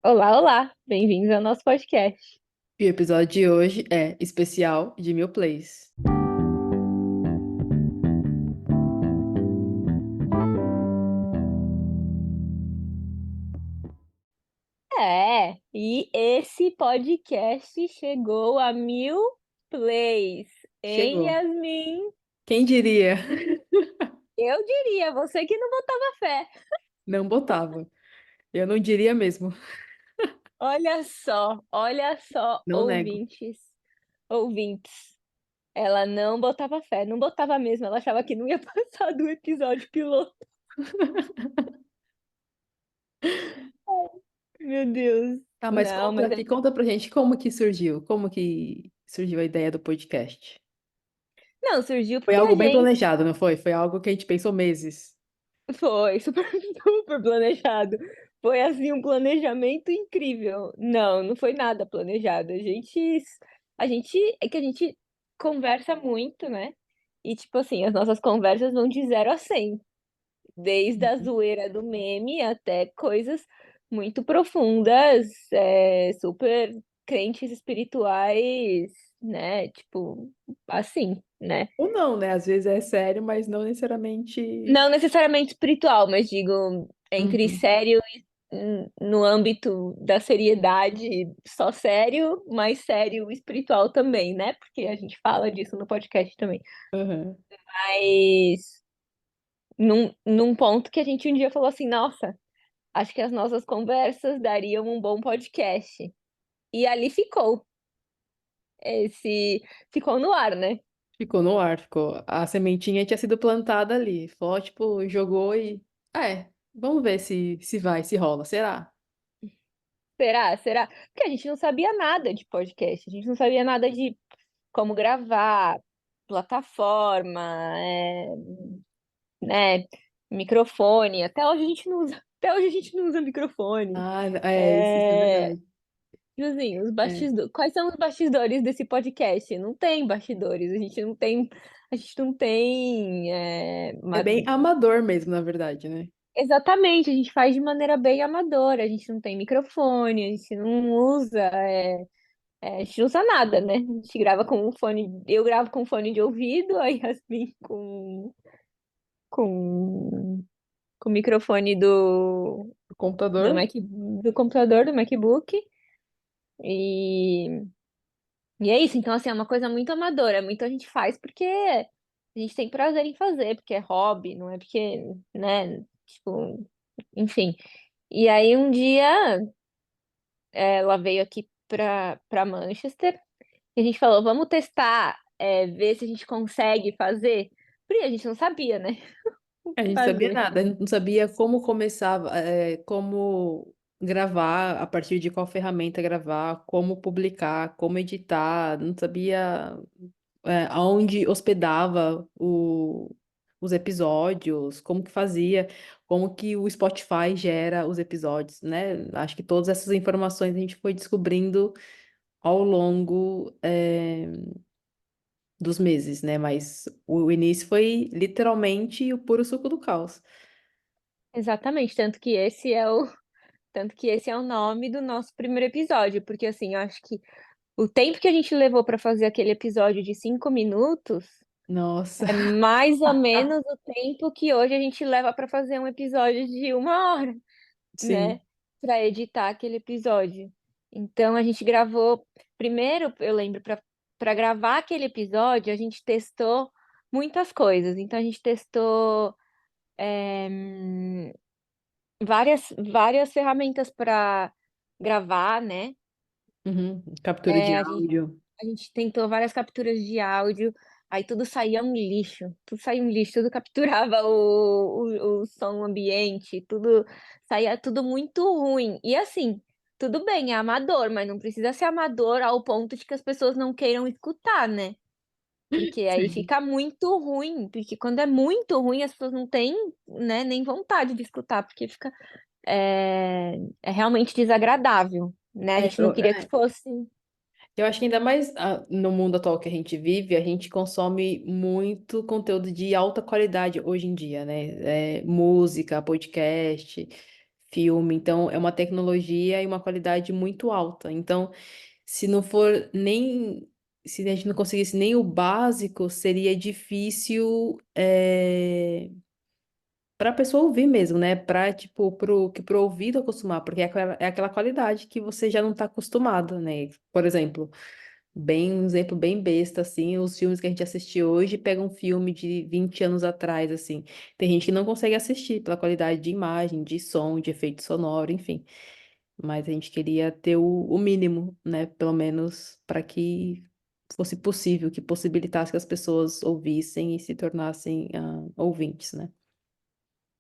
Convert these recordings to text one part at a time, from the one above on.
Olá, olá! Bem-vindos ao nosso podcast. E o episódio de hoje é especial de Mil Plays. E esse podcast chegou a 1.000 plays, hein, Chegou. Yasmin? Quem diria? Eu diria, você que não botava fé. Não botava. Eu não diria mesmo. Olha só, Não nego. ouvintes. Ela não botava fé, não botava mesmo, ela achava que não ia passar do episódio piloto. Meu Deus. Tá, mas Não, conta mas aqui, conta pra gente como que surgiu a ideia do podcast. não, surgiu Foi porque a algo bem gente planejado, não foi? Foi algo que a gente pensou meses. foi super, super planejado. Foi assim um planejamento incrível. Não, não foi nada planejado. A gente é que a gente conversa muito, né? E tipo assim, as nossas conversas vão de 0 a 100, desde a Uhum. zoeira do meme até coisas muito profundas, super crentes espirituais, né? Tipo, assim, né? Ou não, né? Às vezes é sério, mas não necessariamente. Não necessariamente espiritual, mas digo, entre Uhum. sério e no âmbito da seriedade, só sério, mas sério espiritual também, né? Porque a gente fala disso no podcast também. Uhum. Mas num ponto que a gente um dia falou assim, nossa, acho que as nossas conversas dariam um bom podcast. E ali ficou. Esse ficou no ar, né? Ficou no ar, ficou. A sementinha tinha sido plantada ali. Só, tipo, jogou e. Vamos ver se vai, se rola. Será? Será? Será? Porque a gente não sabia nada de podcast, a gente não sabia nada de como gravar, plataforma, né, microfone. Até hoje a gente não usa, até hoje a gente não usa microfone. Ah, isso é É, verdade. tipo assim, É, quais são os bastidores desse podcast? Não tem bastidores, a gente não tem, é bem amador mesmo, na verdade, né? exatamente, a gente faz de maneira bem amadora, a gente não tem microfone, a gente não usa, a gente não usa nada, né? A gente grava com um fone, eu gravo com fone de ouvido, a Yasmin com, com o microfone O do computador. Mac, do computador, do MacBook. E, e é isso. Então, assim, é uma coisa muito amadora. Muito a gente faz porque a gente tem prazer em fazer, porque é hobby, não é porque, né? Tipo, enfim. E aí um dia ela veio aqui pra Manchester e a gente falou, vamos testar, ver se a gente consegue fazer. Porque a gente não sabia, né? O A que gente não sabia fazer. nada, a gente não sabia como começar, como gravar, a partir de qual ferramenta gravar, como publicar, como editar, não sabia, aonde hospedava os episódios, como que fazia, como que o Spotify gera os episódios, né? Acho que todas essas informações a gente foi descobrindo ao longo, dos meses, né? Mas o início foi literalmente o puro suco do caos. Exatamente, tanto que esse é o nome do nosso primeiro episódio, porque assim, eu acho que o tempo que a gente levou para fazer aquele episódio de 5 minutos Nossa, é mais ou menos o tempo que hoje a gente leva para fazer um episódio de 1 hora, sim. né? Para editar aquele episódio. Então a gente gravou. Primeiro, eu lembro, para gravar aquele episódio, a gente testou muitas coisas. Então a gente testou várias ferramentas para gravar, né? Uhum. Captura de É, a gente, áudio. a gente tentou várias capturas de áudio, aí tudo saía um lixo, tudo saía um lixo, tudo capturava o som ambiente, tudo saía tudo muito ruim. E assim, tudo bem, é amador, mas não precisa ser amador ao ponto de que as pessoas não queiram escutar, né? Porque aí Sim. fica muito ruim, porque quando é muito ruim, as pessoas não têm, né, nem vontade de escutar, porque fica é realmente desagradável, né? A É, gente não queria que fosse. eu acho que ainda mais no mundo atual que a gente vive, a gente consome muito conteúdo de alta qualidade hoje em dia, né? Música, podcast, filme. Então, é uma tecnologia e uma qualidade muito alta. Então, se não for nem. Se a gente não conseguisse nem o básico, seria difícil para a pessoa ouvir mesmo, né? Para tipo, pro ouvido acostumar, porque é aquela qualidade que você já não está acostumado, né? Por exemplo. Um exemplo bem besta, assim, os filmes que a gente assiste hoje pegam um filme de 20 anos atrás, assim. Tem gente que não consegue assistir pela qualidade de imagem, de som, de efeito sonoro, enfim. Mas a gente queria ter o mínimo, né? Pelo menos para que fosse possível, que possibilitasse que as pessoas ouvissem e se tornassem ouvintes, né?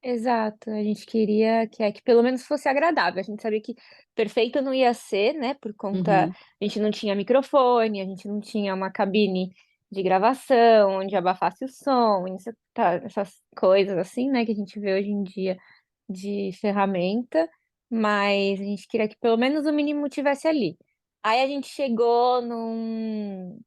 Exato, a gente queria que pelo menos fosse agradável. A gente sabia que perfeito não ia ser, né? Por conta, Uhum. a gente não tinha microfone, a gente não tinha uma cabine de gravação onde abafasse o som, essas coisas assim, né? Que a gente vê hoje em dia de ferramenta, mas a gente queria que pelo menos o mínimo tivesse ali. Aí a gente chegou num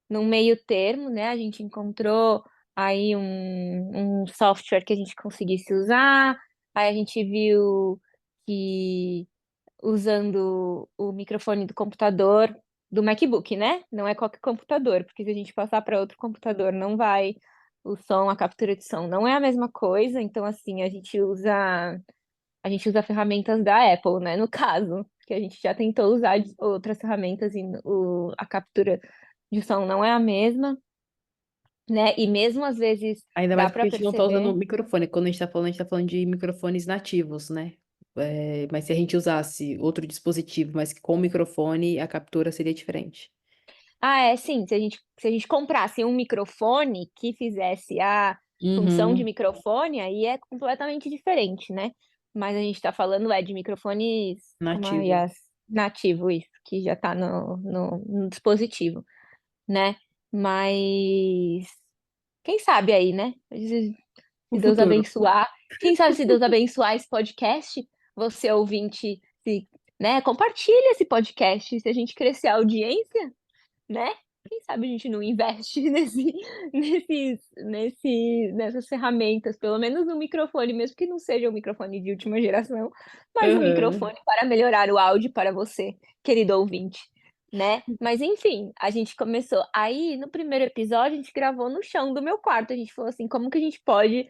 meio termo, né? A gente encontrou aí um software que a gente conseguisse usar, aí a gente viu que usando o microfone do computador, do MacBook, né? Não é qualquer computador, porque se a gente passar para outro computador, não vai o som, a captura de som não é a mesma coisa, então assim, a gente usa ferramentas da Apple, né, no caso, que a gente já tentou usar outras ferramentas e a captura de som não é a mesma, né? E mesmo às vezes Ainda mais dá porque para a gente não está usando perceber. o microfone. Quando a gente tá falando de microfones nativos, né? Mas se a gente usasse outro dispositivo, mas que com microfone, a captura seria diferente. Ah, é sim, se a gente comprasse um microfone que fizesse a função de Uhum. microfone, aí é completamente diferente, né? Mas a gente está falando de microfones como a Nativo. Yas nativo, isso, que já está no dispositivo, né? Mas quem sabe aí, né? O Se Deus futuro. abençoar. Quem sabe se Deus abençoar esse podcast, você ouvinte, né, compartilha esse podcast. Se a gente crescer a audiência, né? Quem sabe a gente não investe nessas ferramentas, pelo menos no microfone, mesmo que não seja um microfone de última geração, mas um Aham. microfone para melhorar o áudio para você, querido ouvinte, né? Mas enfim, a gente começou. Aí, no primeiro episódio, a gente gravou no chão do meu quarto. A gente falou assim, como que a gente pode,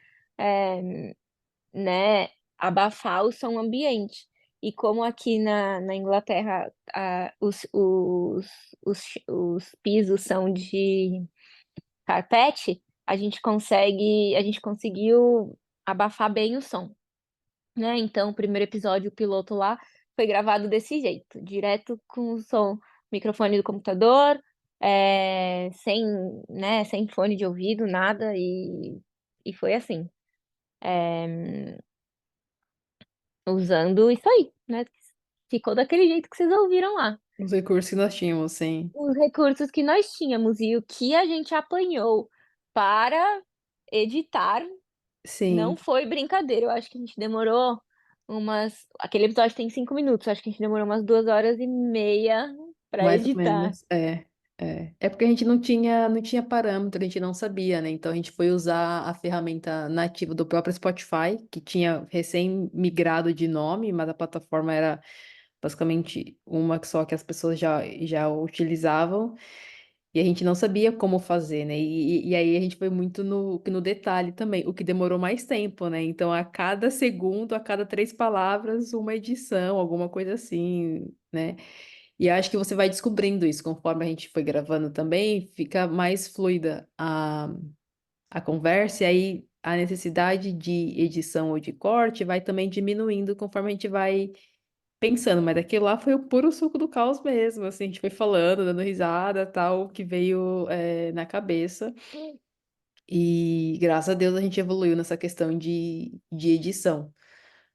né, abafar o som ambiente? E como aqui na Inglaterra os pisos são de carpete, a gente conseguiu abafar bem o som, né? Então, o primeiro episódio, o piloto lá, foi gravado desse jeito, direto com o som, microfone do computador, sem, né, sem fone de ouvido, nada, e foi assim, usando isso aí, né? Ficou daquele jeito que vocês ouviram lá. Os recursos que nós tínhamos, sim. Os recursos que nós tínhamos e o que a gente apanhou para editar não Sim, foi brincadeira. Eu acho que a gente demorou umas. Aquele episódio tem 5 minutos, eu acho que a gente demorou umas 2 horas e meia para mais ou editar. menos. É porque a gente não tinha parâmetro, a gente não sabia, né? Então a gente foi usar a ferramenta nativa do próprio Spotify, que tinha recém migrado de nome, mas a plataforma era basicamente uma só que as pessoas já utilizavam. E a gente não sabia como fazer, né? E aí a gente foi muito no detalhe também, o que demorou mais tempo, né? Então, a cada segundo, a cada 3 palavras, uma edição, alguma coisa assim, né? E acho que você vai descobrindo isso conforme a gente foi gravando também, fica mais fluida a conversa, e aí a necessidade de edição ou de corte vai também diminuindo conforme a gente vai pensando, mas aquilo lá foi o puro suco do caos mesmo, assim, a gente foi falando, dando risada, tal, o que veio na cabeça, e graças a Deus a gente evoluiu nessa questão de edição,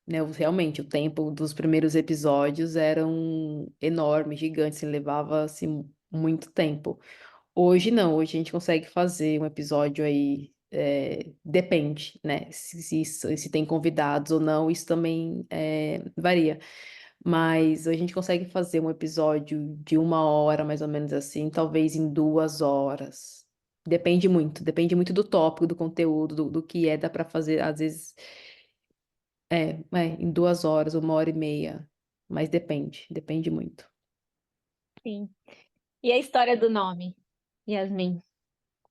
né, realmente, o tempo dos primeiros episódios eram enormes, gigantes, assim, levava, assim, muito tempo. Hoje não, hoje a gente consegue fazer um episódio aí, depende, né, se tem convidados ou não, isso também varia. Mas a gente consegue fazer um episódio de 1 hora, mais ou menos assim, talvez em 2 horas. Depende muito do tópico, do conteúdo, do que dá para fazer. Às vezes em 2 horas, 1 hora e meia. Mas depende muito. Sim. E a história do nome, Yasmin?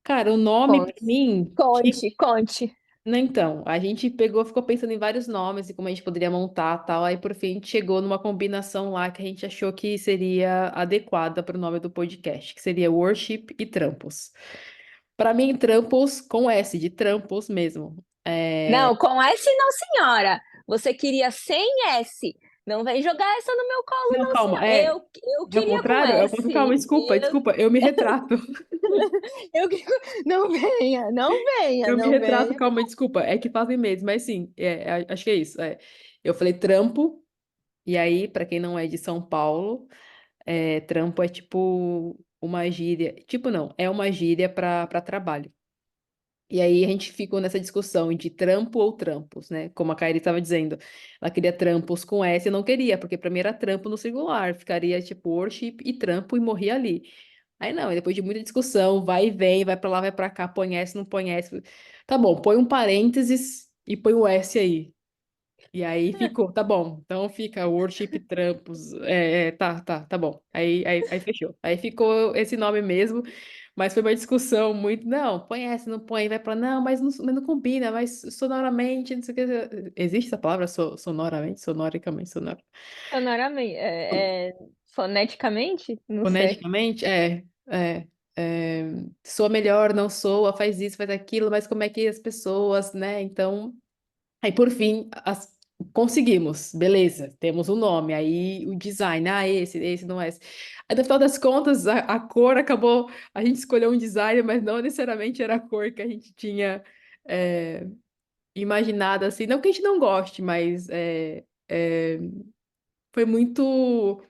Cara, o nome pra Conte, mim tinha. conte, conte. Né, então, a gente pegou, ficou pensando em vários nomes e como a gente poderia montar tal. Aí por fim a gente chegou numa combinação lá que a gente achou que seria adequada para o nome do podcast, que seria Worship e Trampos. Para mim, Trampos com S, de trampos mesmo. Não, com S não, senhora. Você queria sem S. Não vem jogar essa no meu colo, Não, não, calma, senhora. Eu é o queria com contrário? S. Calma, desculpa, desculpa, eu me retrato. Eu, não venha, não venha, Eu me não retrato, venha. calma, desculpa, é que fazem mesmo, mas sim, acho que é isso. Eu falei trampo, e aí, para quem não é de São Paulo. Trampo é tipo uma gíria. Tipo, não, é uma gíria para trabalho. E aí a gente ficou nessa discussão de trampo ou trampos, né? Como a Kairi estava dizendo. Ela queria trampos com S, eu não queria, porque para mim era trampo no singular. Ficaria tipo worship e trampo e morria ali. Aí não, aí depois de muita discussão, vai e vem, vai para lá, vai para cá, põe S, não põe S. Tá bom, põe um parênteses e põe o S aí. E aí ficou, tá bom. Então fica Worship Trampos. Tá bom. Aí fechou. Aí ficou esse nome mesmo, mas foi uma discussão muito. Não, põe essa, não põe, vai pra. Não, mas não combina, mas sonoramente, não sei o que. Existe essa palavra sonoramente, sonoricamente, Sonoramente, foneticamente? Não sei. foneticamente? Soa melhor, não soa, faz isso, faz aquilo, mas como é que as pessoas, né? Então. Aí, por fim, conseguimos, beleza, temos o nome, aí o design, esse não é esse. Aí, no final das contas, a cor acabou, a gente escolheu um design, mas não necessariamente era a cor que a gente tinha é, imaginado, assim, não que a gente não goste, mas foi muito,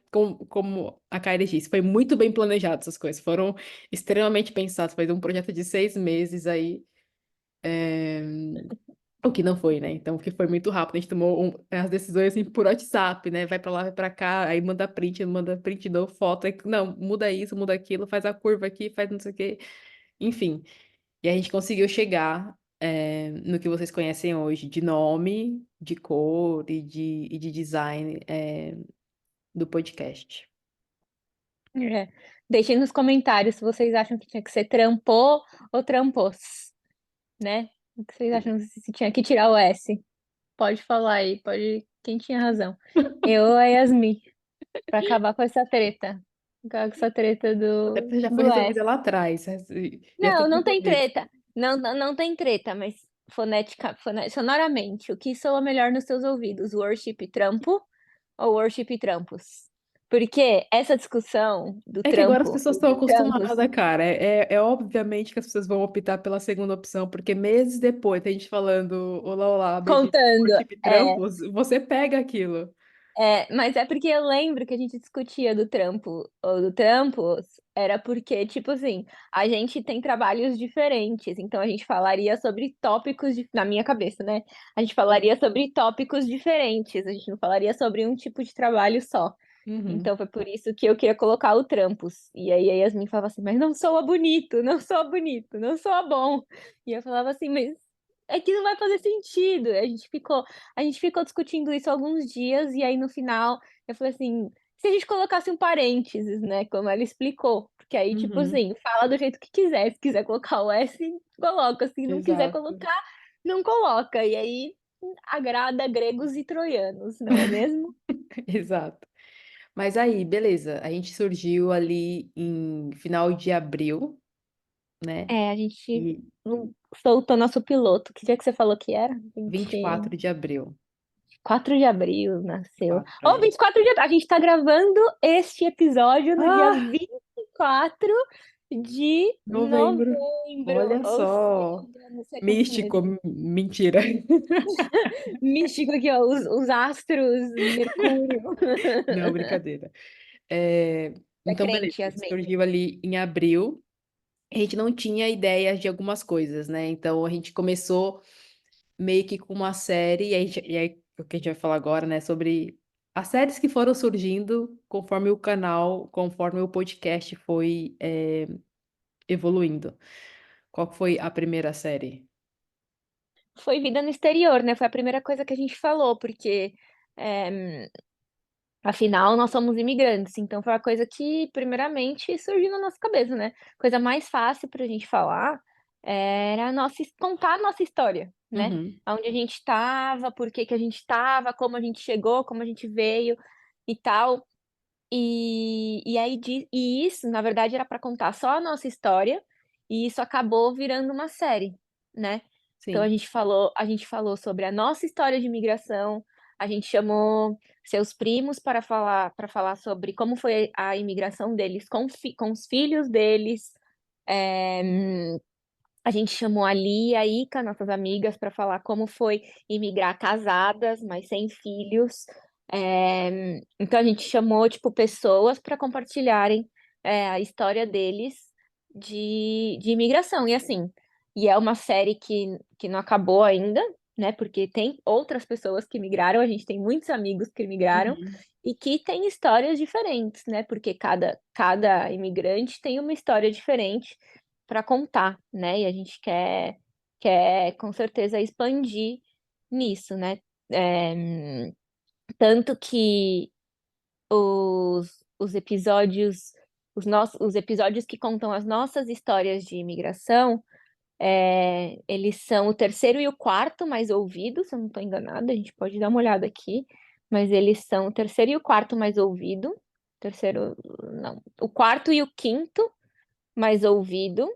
como a Kairi disse, foi muito bem planejado essas coisas, foram extremamente pensadas, foi um projeto de 6 meses aí, é, o que não foi, né? Então, o que foi muito rápido. A gente tomou as decisões assim por WhatsApp, né? Vai pra lá, vai pra cá, aí manda print, dou foto. Aí, não, muda isso, muda aquilo, faz a curva aqui, faz não sei o quê. Enfim. E a gente conseguiu chegar no que vocês conhecem hoje, de nome, de cor e de design do podcast. É. Deixem nos comentários se vocês acham que tinha que ser trampô ou trampos, né? O que vocês acham se tinha que tirar o S? Pode falar aí, pode. Quem tinha razão? Eu ou a Yasmin, pra acabar com essa treta. Acabar com essa treta Até do, porque já foi do resolvida S. lá atrás. Já Não, tem não tem resolvido. treta. Não, não, não tem treta, mas sonoramente, o que soa melhor nos seus ouvidos? Worship trampo ou worship trampos? Porque essa discussão do É que agora as trampo pessoas e estão do acostumadas, trampos cara. É obviamente que as pessoas vão optar pela segunda opção, porque meses depois, a gente falando, olá, olá, bem-vindo ao contando, Worship Trampos, você pega aquilo. mas é porque eu lembro que a gente discutia do trampo ou do trampos, era porque, tipo assim, a gente tem trabalhos diferentes, então a gente falaria sobre tópicos, na minha cabeça, né? A gente falaria sobre tópicos diferentes, a gente não falaria sobre um tipo de trabalho só. Uhum, Então foi por isso que eu queria colocar o trampos. E aí a Yasmin falava assim, mas não soa bonito, não soa bonito, não soa bom. E eu falava assim, mas é que não vai fazer sentido. A gente ficou discutindo isso alguns dias, e aí no final eu falei assim, se a gente colocasse um parênteses, né? Como ela explicou. Porque aí, tipo uhum, assim, fala do jeito que quiser. Se quiser colocar o S, coloca. Se não quiser exato. colocar, não coloca. E aí agrada gregos e troianos, não é mesmo? Exato. Mas aí, beleza, a gente surgiu ali em final de abril, né? É, a gente E soltou nosso piloto. Que dia que você falou que era? 24 de abril. 24 de abril nasceu. 4 Oh, aí. 24 de abril. A gente tá gravando este episódio no dia Ah, 24 de novembro. novembro. Olha Ou só. seja, não sei quantos Místico, meses. mentira. Místico aqui, ó. Os astros, Mercúrio. Não, brincadeira. É, É então, beleza, crente, Yasmin. surgiu ali em abril. A gente não tinha ideia de algumas coisas, né? Então, a gente começou meio que com uma série, e aí o que a gente vai falar agora, né? Sobre as séries que foram surgindo conforme o canal, conforme o podcast foi evoluindo. Qual que foi a primeira série? foi vida no exterior, né? Foi a primeira coisa que a gente falou, porque é, afinal nós somos imigrantes, então foi a coisa que primeiramente surgiu na nossa cabeça, né? Coisa mais fácil pra gente falar era contar a nossa história, né? Uhum, Onde a gente estava, por que que a gente estava, como a gente chegou, como a gente veio e tal. E isso, na verdade, era para contar só a nossa história, e isso acabou virando uma série, né? Então sim. a gente falou sobre a nossa história de imigração, a gente chamou seus primos para falar sobre como foi a imigração deles com os filhos deles. É, a gente chamou a Lia e a Ica, nossas amigas, para falar como foi imigrar casadas, mas sem filhos. Então a gente chamou tipo pessoas para compartilharem a história deles de imigração. E assim, e é uma série que não acabou ainda, né? Porque tem outras pessoas que migraram, a gente tem muitos amigos que migraram Uhum. e que têm histórias diferentes, né? Porque cada imigrante tem uma história diferente para contar, né? E a gente quer com certeza expandir nisso, né? É, tanto que os episódios, os episódios que contam as nossas histórias de imigração, eles são o terceiro e o quarto mais ouvidos, se eu não estou enganada, a gente pode dar uma olhada aqui, mas eles são o terceiro e o quarto mais ouvido, terceiro, não, o quarto e o quinto mais ouvido.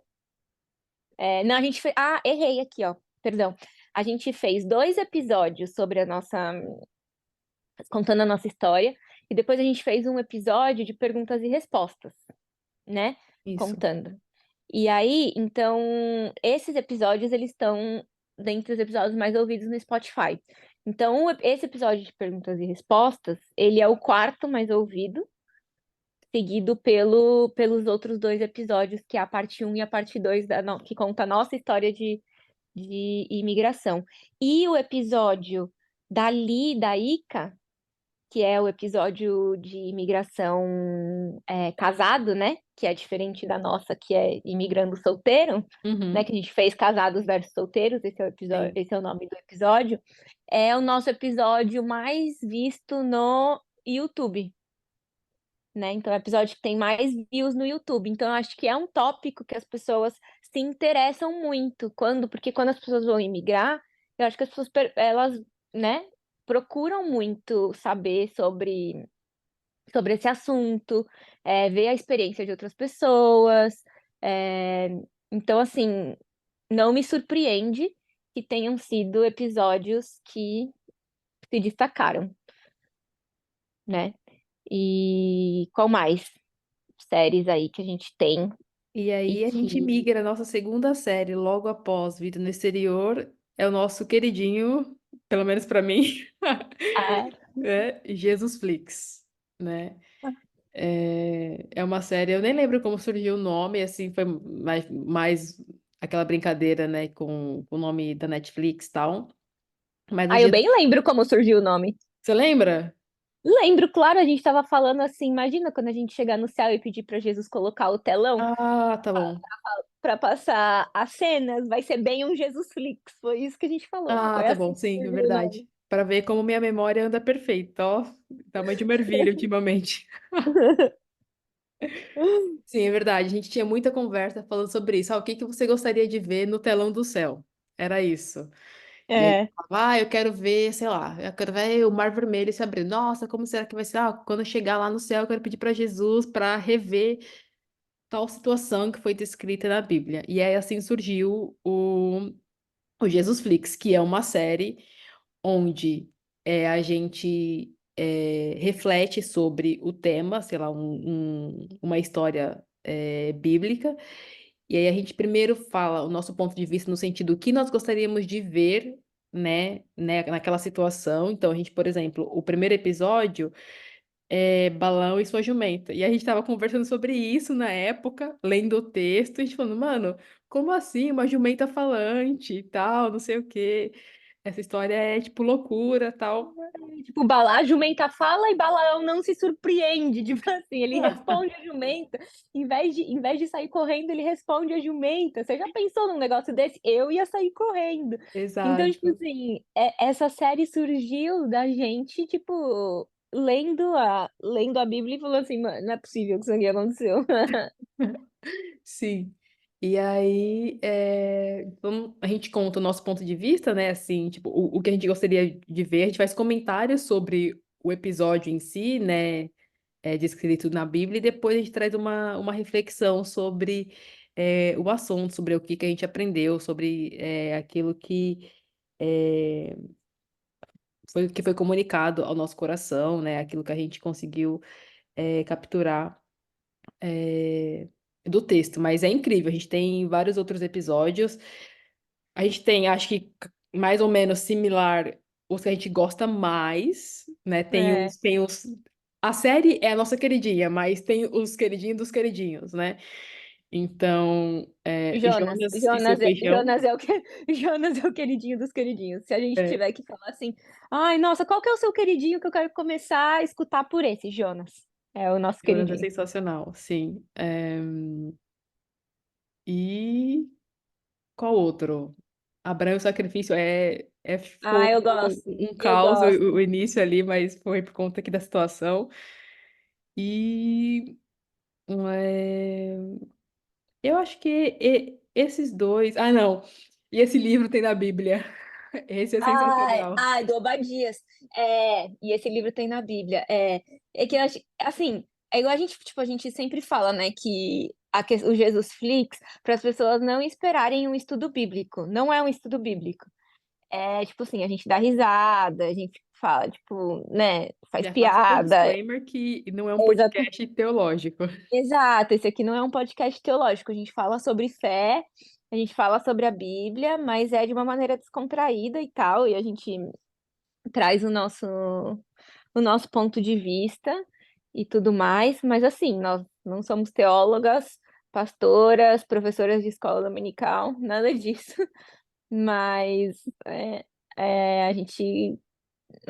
Não, a gente fez. Ah, errei aqui, ó. Perdão. A gente fez 2 episódios sobre a nossa. Contando a nossa história. E depois a gente fez um episódio de perguntas e respostas, né? Isso. Contando. E aí, então, esses episódios, eles estão dentre os episódios mais ouvidos no Spotify. Então, esse episódio de perguntas e respostas, ele é o quarto mais ouvido, seguido pelos outros 2 episódios, que é a parte um e a parte 2, que conta a nossa história de imigração. E o episódio da Ica, que é o episódio de imigração casado, né? Que é diferente da nossa, que é imigrando solteiro, né? Uhum, Que a gente fez casados versus solteiros, sim. esse é o nome do episódio. É o nosso episódio mais visto no YouTube, né? Então, é o episódio que tem mais views no YouTube. Então, eu acho que é um tópico que as pessoas se interessam muito porque quando as pessoas vão imigrar, eu acho que as pessoas elas, né, procuram muito saber sobre esse assunto, ver a experiência de outras pessoas. é, então, assim, não me surpreende que tenham sido episódios que se destacaram, né? E qual mais? Séries aí que a gente tem E e aí a gente que migra, a nossa segunda série, logo após Vida no Exterior, é o nosso queridinho, pelo menos para mim, ah, é Jesus Flix, né? É uma série, eu nem lembro como surgiu o nome, assim, foi mais aquela brincadeira, né, com o nome da Netflix e tal. Mas o eu Jesus, bem lembro como surgiu o nome. você lembra? Lembro, claro, a gente estava falando assim, imagina quando a gente chegar no céu e pedir para Jesus colocar o telão Ah, tá bom. para passar as cenas, vai ser bem um Jesus Flix. Foi isso que a gente falou. Ah, Foi tá assim bom, que sim, é surgiu o verdade. nome. Para ver como minha memória anda perfeita, ó. Tamanho de uma ervilha ultimamente. Sim, é verdade. A gente tinha muita conversa falando sobre isso. Ah, o que que você gostaria de ver no telão do céu? Era isso. E aí, eu É, falava, eu quero ver, sei lá, eu quero ver o Mar Vermelho se abrir. Nossa, como será que vai ser? Ah, quando eu chegar lá no céu, eu quero pedir para Jesus para rever tal situação que foi descrita na Bíblia. E aí, assim surgiu o Jesus Flix, que é uma série onde a gente reflete sobre o tema, sei lá, uma história bíblica, e aí a gente primeiro fala o nosso ponto de vista no sentido do que nós gostaríamos de ver, né, naquela situação. Então, a gente, por exemplo, o primeiro episódio é Balão e sua jumenta, e a gente estava conversando sobre isso na época, lendo o texto, e a gente falando, mano, como assim uma jumenta falante e tal, não sei o quê. essa história é tipo loucura, tal. Tipo, a jumenta fala e Balaão não se surpreende. Tipo assim, ele responde a jumenta. Em vez de sair correndo, ele responde a jumenta. Você já pensou num negócio desse? Eu ia sair correndo. Então, tipo Exato. assim, essa série surgiu da gente, tipo, lendo a Bíblia e falou assim, mano, não é possível que isso aqui aconteceu. Sim. E aí, a gente conta o nosso ponto de vista, né? Assim, tipo, o que a gente gostaria de ver, a gente faz comentários sobre o episódio em si, né? Descrito na Bíblia, e depois a gente traz uma reflexão sobre o assunto, sobre o que que a gente aprendeu, sobre aquilo é, que foi comunicado ao nosso coração, né? Aquilo que a gente conseguiu capturar é, do texto. Mas é incrível, a gente tem vários outros episódios. A gente tem, acho que mais ou menos similar os que a gente gosta mais, né? É. Tem os. A série é a nossa queridinha, mas tem os queridinhos dos queridinhos, né? Então, Jonas, Jonas e seu Jonas, feijão. Jonas é o queridinho dos queridinhos. Se a gente É, tiver que falar assim, ai, nossa, qual que é o seu queridinho que eu quero começar a escutar por esse, Jonas? É o nosso Jonas é queridinho. sensacional, sim. E qual outro? Abraão e o sacrifício foi Ah, eu gosto, um eu caos gosto. o início ali, mas foi por conta aqui da situação. E é, eu acho que esses dois. Ah, não. E esse livro tem na Bíblia. Esse é Ai, sensacional. ai, do Obadias. E esse livro tem na Bíblia. Que eu acho, assim, é igual a gente, tipo, a gente sempre fala, né, que o Jesus Flix, para as pessoas não esperarem um estudo bíblico. Não é um estudo bíblico. Tipo assim, a gente dá risada, a gente fala, tipo, né, faz Já faço aqui o piada. disclaimer que não é um Exato, podcast teológico. exato, esse aqui não é um podcast teológico, a gente fala sobre fé, a gente fala sobre a Bíblia, mas é de uma maneira descontraída e tal, e a gente traz o nosso ponto de vista e tudo mais, mas assim, nós não somos teólogas, pastoras, professoras de escola dominical, nada disso, mas a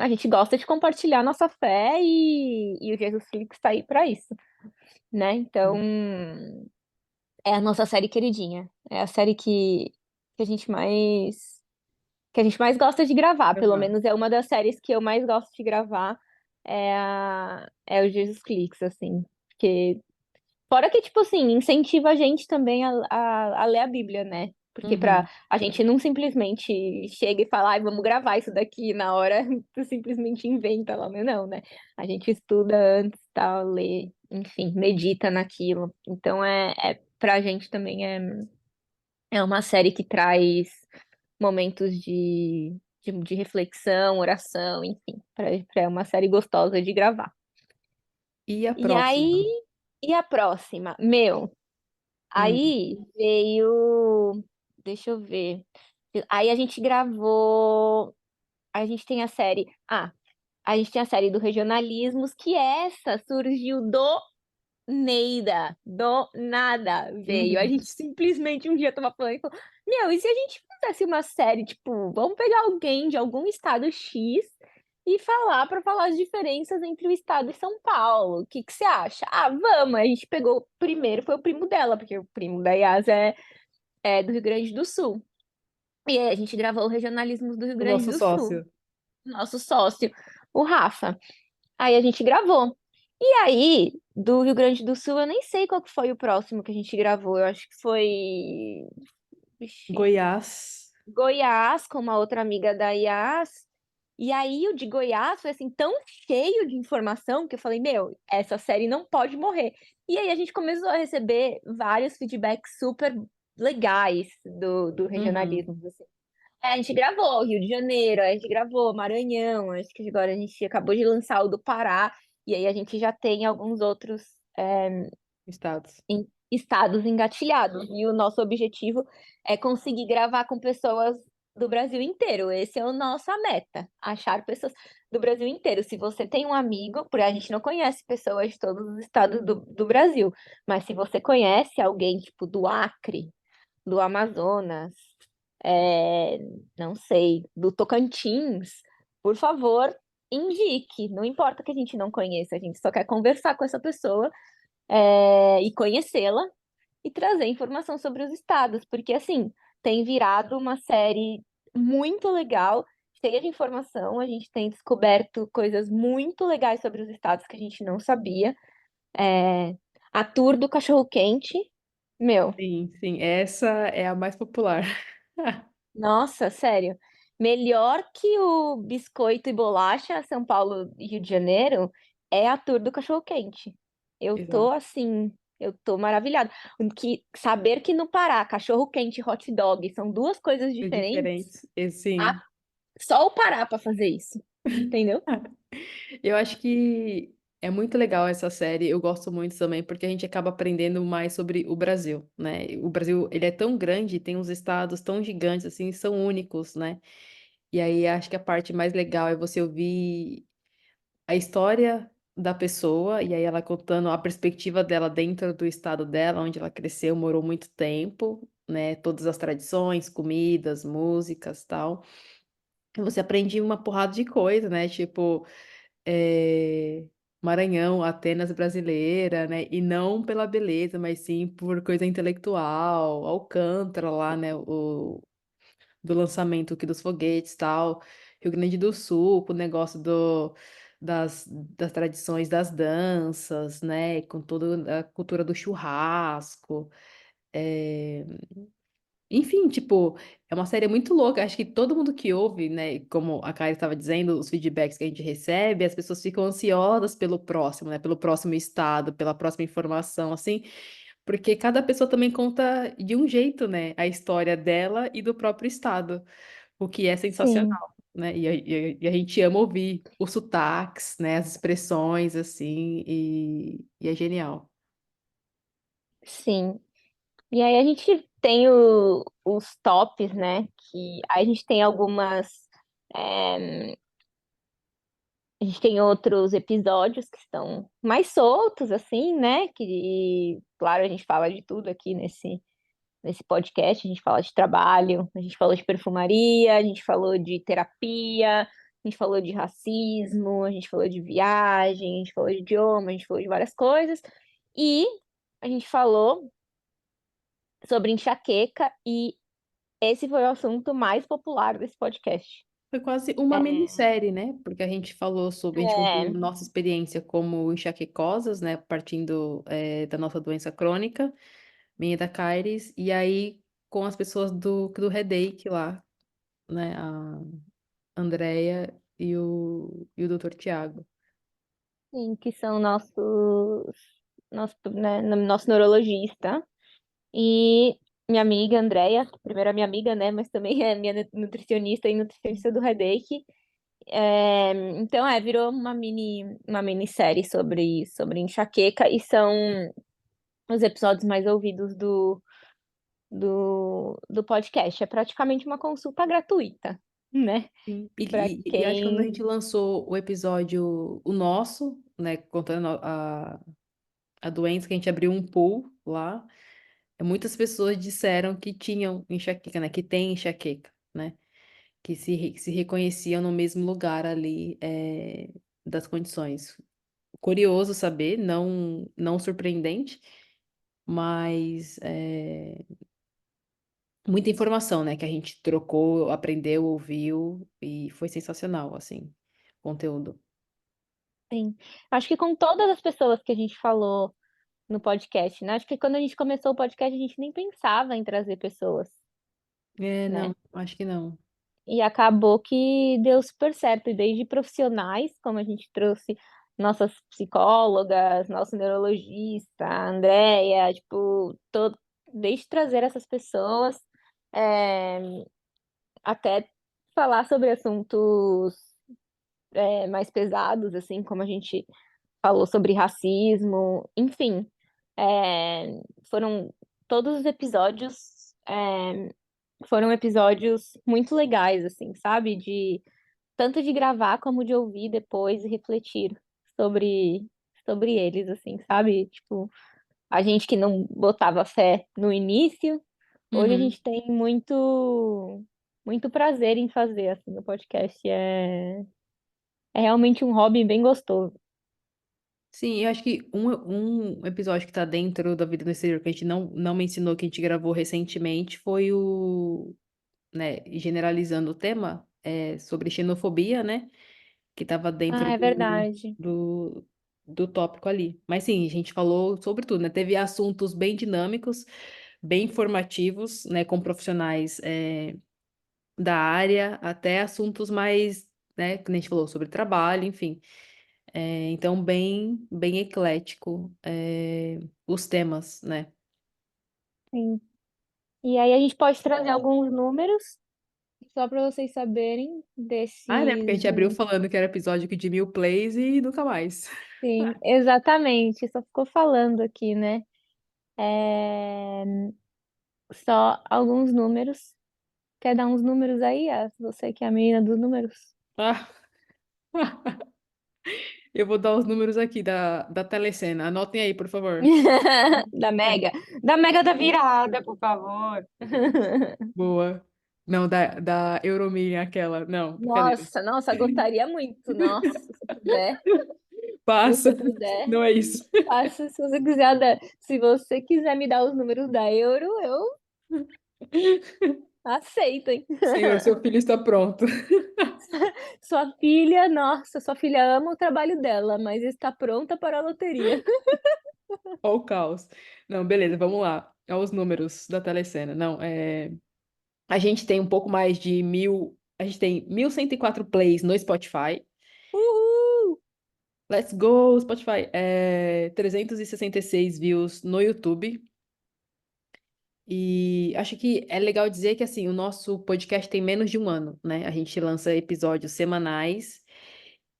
gente gosta de compartilhar nossa fé e o Jesus Flix está aí para isso, né? Então, é a nossa série queridinha. É a série que a gente mais que a gente mais gosta de gravar, pelo Gravar. menos é uma das séries que eu mais gosto de gravar, é o Jesus Flix, assim, porque fora que, tipo assim, incentiva a gente também a ler a Bíblia, né? Porque Uhum. a gente não simplesmente chega e fala, ai, vamos gravar isso daqui na hora, tu simplesmente inventa lá, não, né? A gente estuda antes, tal, lê, enfim, medita naquilo. Então, pra gente também é uma série que traz momentos de reflexão, oração, enfim, é uma série gostosa de gravar. E a E próxima? aí, e a próxima? Meu. Hum. Aí veio. Deixa eu ver. Aí a gente gravou. A gente tem a série. A gente tem a série do Regionalismos, que essa surgiu do Neida. Do nada veio. A Uhum. gente simplesmente um dia tava falando e falou: Meu, e se a gente fizesse uma série, tipo, vamos pegar alguém de algum estado X e falar para falar as diferenças entre o estado e São Paulo? O que que você acha? Ah, vamos. A gente pegou primeiro, foi o primo dela, porque o primo da Yas é do Rio Grande do Sul. E aí a gente gravou o Regionalismo do Rio O Grande nosso do Sul, sócio. nosso sócio, o Rafa. Aí a gente gravou. E aí, do Rio Grande do Sul, eu nem sei qual que foi o próximo que a gente gravou. Eu acho que foi, vixe, Goiás. Goiás, com uma outra amiga da Yas. E aí, o de Goiás foi assim, tão cheio de informação que eu falei, meu, essa série não pode morrer. E aí a gente começou a receber vários feedbacks super legais do Uhum. regionalismo, assim. A gente gravou Rio de Janeiro, a gente gravou Maranhão, acho que agora a gente acabou de lançar o do Pará, e aí a gente já tem alguns outros Estados. estados engatilhados. E o nosso objetivo é conseguir gravar com pessoas do Brasil inteiro. Esse é o nossa meta, achar pessoas do Brasil inteiro. Se você tem um amigo, porque a gente não conhece pessoas de todos os estados do Brasil, mas se você conhece alguém tipo do Acre, do Amazonas, é, não sei, do Tocantins, por favor, indique. Não importa que a gente não conheça, a gente só quer conversar com essa pessoa, e conhecê-la e trazer informação sobre os estados, porque assim, tem virado uma série muito legal, cheia de informação, a gente tem descoberto coisas muito legais sobre os estados que a gente não sabia. É, a tour do cachorro-quente, meu, Sim, sim, essa é a mais popular. nossa, sério. Melhor que o biscoito e bolacha São Paulo e Rio de Janeiro é a tour do cachorro-quente. Eu tô Exato. assim, eu tô maravilhada. Saber que no Pará, cachorro-quente e hot dog são duas coisas É diferentes, diferente. E, sim. ah, só o Pará pra fazer isso, entendeu? Eu acho que é muito legal essa série. Eu gosto muito também porque a gente acaba aprendendo mais sobre o Brasil, né? O Brasil, ele é tão grande, tem uns estados tão gigantes assim, são únicos, né? E aí acho que a parte mais legal é você ouvir a história da pessoa e aí ela contando a perspectiva dela dentro do estado dela, onde ela cresceu, morou muito tempo, né? Todas as tradições, comidas, músicas, tal. E você aprende uma porrada de coisa, né? Tipo, Maranhão, Atenas brasileira, né? E não pela beleza, mas sim por coisa intelectual. Alcântara lá, né? Do lançamento aqui dos foguetes, tal. Rio Grande do Sul, com o negócio das tradições das danças, né? Com toda a cultura do churrasco. eh, Enfim, tipo, é uma série muito louca. Acho que todo mundo que ouve, né, como a Kari estava dizendo, os feedbacks que a gente recebe, as pessoas ficam ansiosas pelo próximo, né, pelo próximo estado, pela próxima informação, assim, porque cada pessoa também conta de um jeito, né, a história dela e do próprio estado, o que é Sim, sensacional, né, e a gente ama ouvir os sotaques, né, as expressões, assim, e é genial. sim. E aí a gente tem os tops, né? Que aí a gente tem algumas. é, A gente tem outros episódios que estão mais soltos, assim, né? Que, claro, a gente fala de tudo aqui nesse podcast. A gente fala de trabalho, a gente falou de perfumaria, a gente falou de terapia, a gente falou de racismo, a gente falou de viagem, a gente falou de idioma, a gente falou de várias coisas. E a gente falou sobre enxaqueca, e esse foi o assunto mais popular desse podcast. Foi quase uma É, minissérie, né? Porque a gente contou é, nossa experiência como enxaquecosas, né? Partindo, da nossa doença crônica, minha e da Kairis, e aí com as pessoas do Headache lá, né? A Andrea e o Dr. Tiago. sim, que são nosso neurologista. E minha amiga Andrea, primeiro a minha amiga, né, mas também é minha nutricionista e nutricionista do Headache. Então, virou uma minissérie sobre enxaqueca, e são os episódios mais ouvidos do podcast. É praticamente uma consulta gratuita, né? Sim. Para E acho que quando a quem. gente lançou o episódio, o nosso, né? Contando a doença, que a gente abriu um pool lá, muitas pessoas disseram que tinham enxaqueca, né? Que tem enxaqueca, né? Que se reconheciam no mesmo lugar ali, das condições. Curioso saber, não surpreendente, mas muita informação, né, que a gente trocou, aprendeu, ouviu e foi sensacional, assim, o conteúdo. Sim. Acho que com todas as pessoas que a gente falou no podcast, né? Acho que quando a gente começou o podcast, a gente nem pensava em trazer pessoas, É, né? não, acho que não. E acabou que deu super certo, e desde profissionais, como a gente trouxe nossas psicólogas, nosso neurologista, a Andrea, tipo, desde trazer essas pessoas, é, até falar sobre assuntos mais pesados, assim, como a gente falou sobre racismo, enfim, foram todos os episódios, foram episódios muito legais, assim, sabe? Tanto de gravar como de ouvir depois e refletir sobre, sobre eles, assim, sabe? Tipo, a gente que não botava fé no início, Hoje a Uhum. gente tem muito prazer em fazer, assim, o podcast. É realmente um hobby bem gostoso. Sim, eu acho que um episódio que tá dentro da vida no exterior que a gente não mencionou, que a gente gravou recentemente, foi né, generalizando o tema, sobre xenofobia, né? Que estava dentro Ah, é verdade. do, do tópico ali. Mas sim, a gente falou sobre tudo, né? Teve assuntos bem dinâmicos, bem informativos, né? Com profissionais da área, até assuntos mais, né? Que a gente falou sobre trabalho, enfim. Então, bem eclético, os temas, né? Sim. E aí a gente pode trazer alguns números, só para vocês saberem Ah, né? Porque a desses gente abriu números. falando que era episódio de 1000 plays e nunca mais. Sim, exatamente. Só ficou falando aqui, né? É, Só alguns números. Quer dar uns números aí? Você que é a menina dos números. Ah, eu vou dar os números aqui da telecena. Anotem aí, por favor. Da Mega. Da Mega da virada, por favor. Boa. Não, da Euromillion, aquela. Não, brincadeira. Nossa, nossa, gostaria muito. Nossa, se Passa. você puder, Não é isso. faça. Se você quiser, se você quiser me dar os números da Euro, eu aceito, hein? Senhor, seu filho está pronto. Sua filha, nossa, sua filha ama o trabalho dela, mas está pronta para a loteria. Olha o caos. Não, beleza, vamos lá. Olha os números da telecena. Não, a gente tem um pouco mais de 1000. A gente tem 1104 plays no Spotify. Uhul! Let's go, Spotify. 366 views no YouTube. E acho que é legal dizer que assim, o nosso podcast tem menos de um ano, né? A gente lança episódios semanais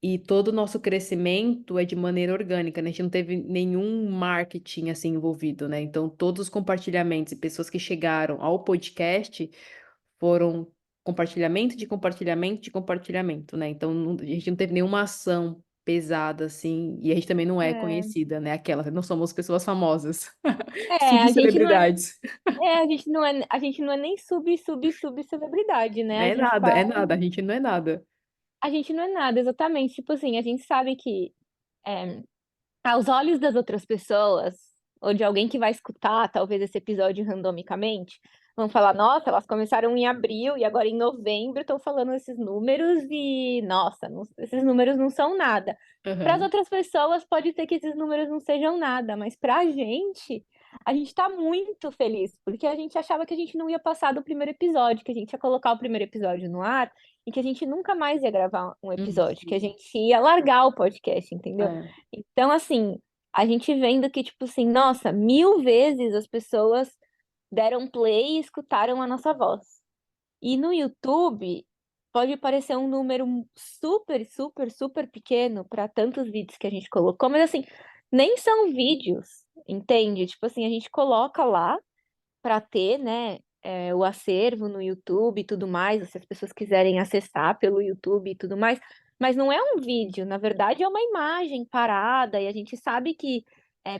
e todo o nosso crescimento é de maneira orgânica, né? A gente não teve nenhum marketing assim envolvido, né? Então, todos os compartilhamentos e pessoas que chegaram ao podcast foram compartilhamento de compartilhamento de compartilhamento, né? Então, a gente não teve nenhuma ação pesada assim, e a gente também não é É, conhecida, né? Aquela, não somos pessoas famosas, é, subcelebridades. a gente não é nem sub celebridade, né? A É gente nada, é faz, nada, a gente não é nada. a gente não é nada, exatamente. Tipo assim, a gente sabe que é, aos olhos das outras pessoas, ou de alguém que vai escutar, talvez, esse episódio randomicamente, vão falar: nossa, elas começaram em abril e agora em novembro estão falando esses números e, nossa, esses números não são nada. Para as Aham. outras pessoas, pode ser que esses números não sejam nada, mas para a gente está muito feliz, porque a gente achava que a gente não ia passar do primeiro episódio, que a gente ia colocar o primeiro episódio no ar e que a gente nunca mais ia gravar um episódio, que a Uhum. gente ia largar o podcast, entendeu? É. Então, assim, a gente vendo que, tipo assim, nossa, 1000 vezes as pessoas deram play e escutaram a nossa voz. E no YouTube pode parecer um número super pequeno para tantos vídeos que a gente colocou, mas assim, nem são vídeos, entende? Tipo assim, a gente coloca lá para ter, né, o acervo no YouTube e tudo mais, se as pessoas quiserem acessar pelo YouTube e tudo mais, mas não é um vídeo, na verdade é uma imagem parada, e a gente sabe que,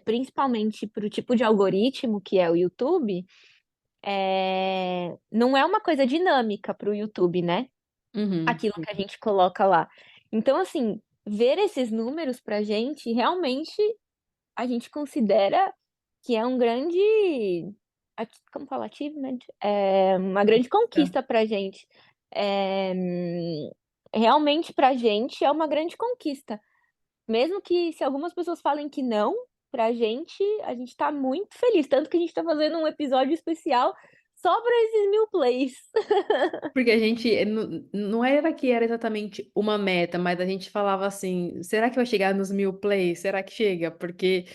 principalmente para o tipo de algoritmo que é o YouTube, não é uma coisa dinâmica para o YouTube, né? Uhum. Aquilo que a gente coloca lá. Então, assim, ver esses números para a gente realmente a gente considera que é um grande, como fala, achievement, uma grande Tá. conquista para a gente. É, realmente para a gente é uma grande conquista. Mesmo que se algumas pessoas falem que não, a gente está muito feliz. Tanto que a gente está fazendo um episódio especial só para esses 1000 plays. Porque a gente não era que era exatamente uma meta, mas a gente falava assim: será que vai chegar nos 1000 plays? Será que chega? Porque,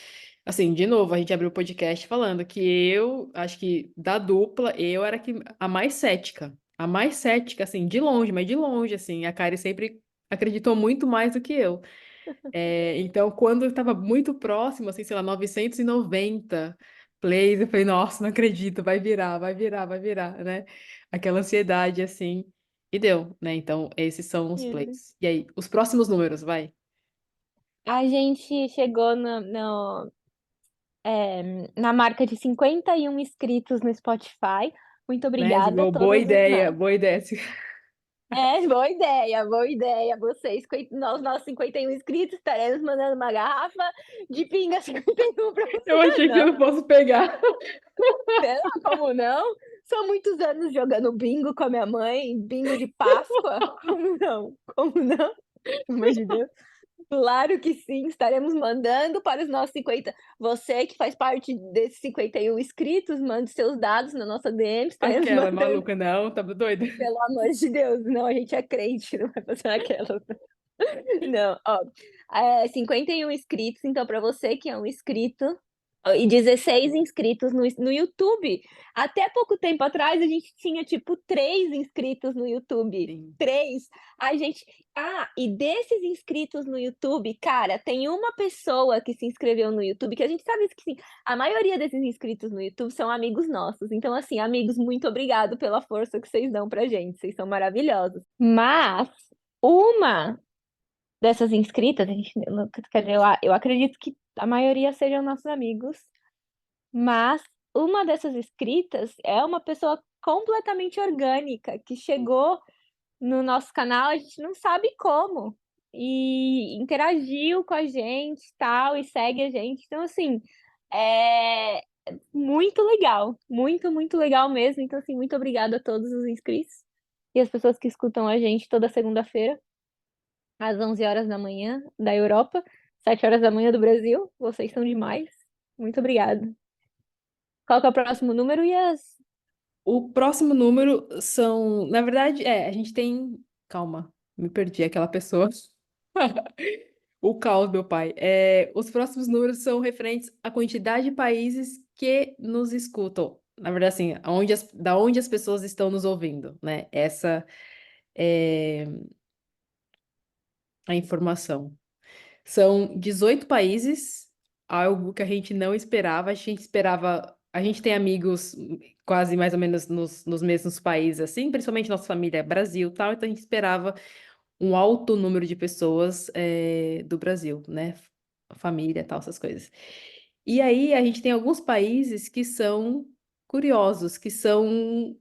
assim, de novo, a gente abriu o podcast falando que eu, acho que da dupla, eu era a mais cética. A mais cética, assim, de longe, mas de longe, assim. A Kari sempre acreditou muito mais do que eu. Então, quando eu estava muito próximo, assim, sei lá, 990 plays, eu falei, nossa, não acredito, vai virar, vai virar, vai virar, né? Aquela ansiedade, assim, e deu, né? Então, esses são os Isso. plays. E aí, os próximos números, vai? A gente chegou na marca de 51 inscritos no Spotify. Muito Let's obrigada a go, boa todos os ideia, nossos. boa ideia. É, boa ideia, boa ideia. Vocês, nós, nossos 51 inscritos, estaremos mandando uma garrafa de pinga 51 para Eu você. achei que eu Não, não fosse pegar. não, como não? São muitos anos jogando bingo com a minha mãe, bingo de Páscoa. Como não? Como não? Pelo amor de Deus. Claro que sim, estaremos mandando para os nossos 50. Você que faz parte desses 51 inscritos, mande seus dados na nossa DM, estaremos Aquela mandando. maluca, não, tá doida? Pelo amor de Deus, não, a gente é crente, não vai fazer aquela. Não, ó, 51 inscritos, então para você que é um inscrito, ó, e 16 inscritos no YouTube. Até pouco tempo atrás a gente tinha tipo 3 inscritos no YouTube. Sim. 3. A gente. E desses inscritos no YouTube, cara, tem uma pessoa que se inscreveu no YouTube, que a gente sabe que sim, a maioria desses inscritos no YouTube são amigos nossos. Então, assim, amigos, muito obrigado pela força que vocês dão pra gente. Vocês são maravilhosos. Mas uma dessas inscritas, a gente, quer dizer, eu acredito que a maioria sejam nossos amigos, mas uma dessas inscritas é uma pessoa completamente orgânica que chegou no nosso canal, a gente não sabe como, e interagiu com a gente, tal, e segue a gente. Então, assim, é muito legal, muito, muito legal mesmo. Então, assim, muito obrigada a todos os inscritos e as pessoas que escutam a gente toda segunda-feira às 11 horas da manhã da Europa, 7 horas da manhã do Brasil. Vocês são demais. Muito obrigada. Qual que é o próximo número, Yas? O próximo número são, na verdade, a gente tem, calma, me perdi aquela pessoa. O caos, meu pai. Os próximos números são referentes à quantidade de países que nos escutam. Na verdade, assim, da onde as pessoas estão nos ouvindo, né? Essa é a informação. São 18 países, algo que a gente não esperava. A gente esperava. A gente tem amigos quase mais ou menos nos mesmos países, assim, principalmente nossa família é Brasil e tal, então a gente esperava um alto número de pessoas do Brasil, né? Família, tal, essas coisas. E aí a gente tem alguns países que são curiosos, que são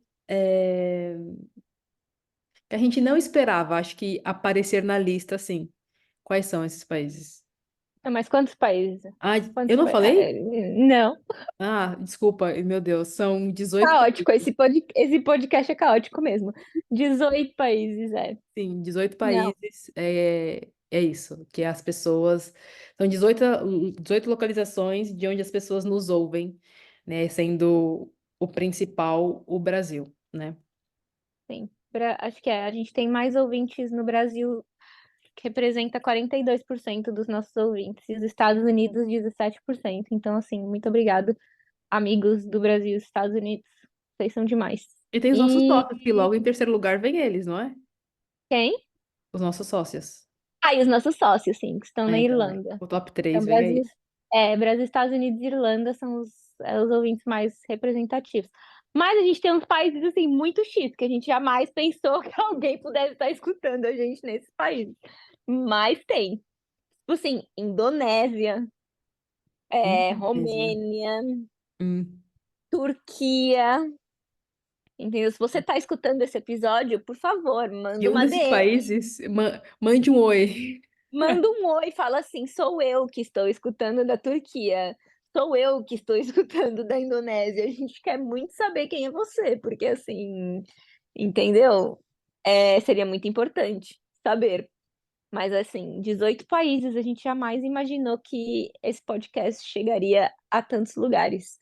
que a gente não esperava, acho que aparecer na lista, assim. Quais são esses países? Mas quantos países? Ah, eu Quantos não falei? Não. Ah, desculpa, meu Deus, são 18 Caótico. países. Esse podcast é caótico mesmo. 18 países, é. Sim, 18 Não. países, é isso, que as pessoas. São 18 localizações de onde as pessoas nos ouvem, né? Sendo o principal o Brasil, né? Sim. Acho que é. A gente tem mais ouvintes no Brasil, que representa 42% dos nossos ouvintes, e os Estados Unidos, 17%. Então, assim, muito obrigado, amigos do Brasil e Estados Unidos. Vocês são demais. E tem os nossos E sócios, que logo em terceiro lugar vem eles, não é? quem? Os nossos sócios. E os nossos sócios, sim, que estão na Também. Irlanda. O top Então, 3 vem aí. Brasil, Estados Unidos e Irlanda são os ouvintes mais representativos. Mas a gente tem uns países, assim, muito X, que a gente jamais pensou que alguém pudesse estar escutando a gente nesses países. Mas tem. Tipo assim, Indonésia, Indonésia. Romênia, Hum. Turquia. Entendeu? Se você está escutando esse episódio, por favor, E manda um uma desses DM. países, mande um oi. Manda um oi e fala assim: sou eu que estou escutando da Turquia. Sou eu que estou escutando da Indonésia. A gente quer muito saber quem é você, porque assim, entendeu? Seria muito importante saber. Mas assim, 18 países, a gente jamais imaginou que esse podcast chegaria a tantos lugares,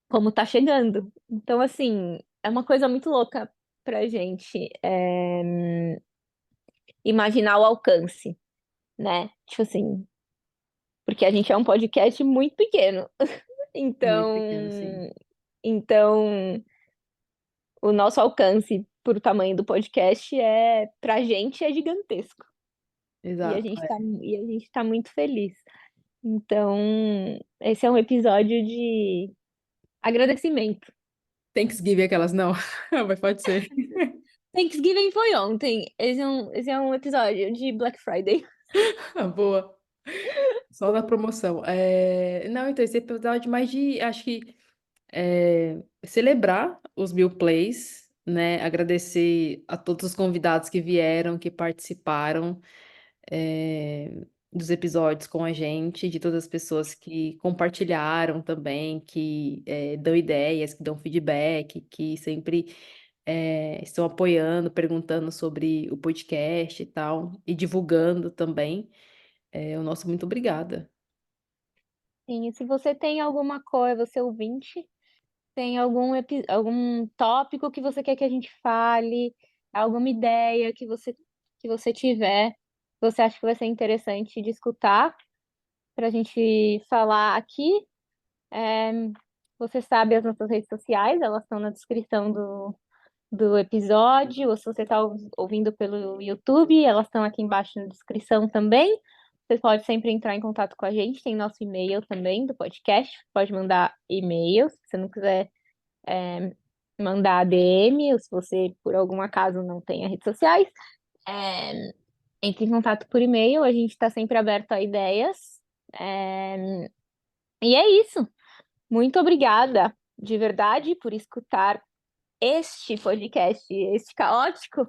como tá chegando. Então, assim, é uma coisa muito louca pra gente imaginar o alcance, né? Tipo assim, porque a gente é um podcast muito pequeno. Muito Então, pequeno, sim. então o nosso alcance por tamanho do podcast pra gente é gigantesco. Exato. E a gente tá muito feliz. Então, esse é um episódio de agradecimento. Thanksgiving, aquelas não. Mas pode ser. Thanksgiving foi ontem. Esse é um episódio de Black Friday. Boa. Só na promoção. Não, então, esse episódio mais de, acho que, celebrar os 1000 plays, né? Agradecer a todos os convidados que vieram, que participaram, dos episódios com a gente, de todas as pessoas que compartilharam também, que dão ideias, que dão feedback, que sempre estão apoiando, perguntando sobre o podcast e tal, e divulgando também. O nosso muito obrigada. Sim, e se você tem alguma coisa, você ouvinte, tem algum tópico que você quer que a gente fale, alguma ideia que você tiver, que você acha que vai ser interessante de escutar para a gente falar aqui, é, você sabe as nossas redes sociais, elas estão na descrição do episódio, ou se você está ouvindo pelo YouTube, elas estão aqui embaixo na descrição também. Você pode sempre entrar em contato com a gente, tem nosso e-mail também do podcast, pode mandar e-mail, se você não quiser mandar DM, ou se você por algum acaso não tem redes sociais, é, entre em contato por e-mail, a gente está sempre aberto a ideias. É, e é isso. Muito obrigada, de verdade, por escutar este podcast, este caótico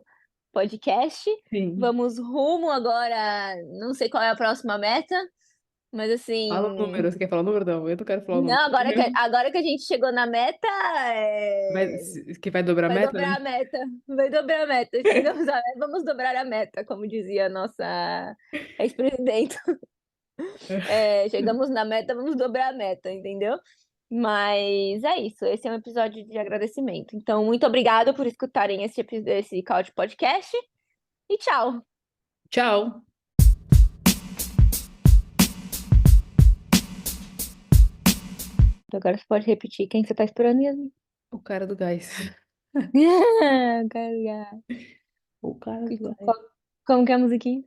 podcast. Sim. Vamos rumo agora, não sei qual é a próxima meta, mas Fala o número. assim, Você quer falar o número? Não, eu não quero falar o não, número. agora que a gente chegou na meta, Que vai dobrar a vai meta? dobrar a meta, vai dobrar a meta. Chegamos vamos dobrar a meta, como dizia a nossa ex-presidente. Chegamos na meta, vamos dobrar a meta, entendeu? Mas é isso, esse é um episódio de agradecimento. Então, muito obrigada por escutarem esse Couch Podcast e tchau. Tchau. Agora você pode repetir quem você tá esperando mesmo. O cara do gás. Cara, O cara do gás. como que é a musiquinha?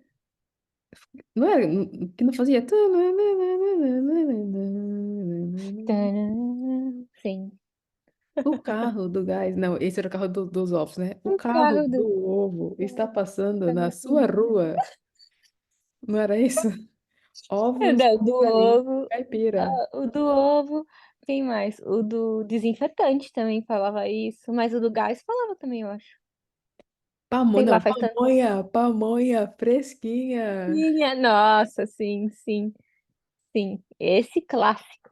Não era que não fazia? Tadã. Sim. O carro do gás. Não, esse era o carro dos ovos, né? O O carro carro do do. ovo está passando na sua rua. Não era isso? Ovos Não, com do galinha ovo. caipira. O do ovo. Quem mais? O do desinfetante também falava isso, mas o do gás falava também, eu acho. Sei lá, Não, faz tanto. pamonha fresquinha. Nossa, sim, sim, sim. Esse clássico.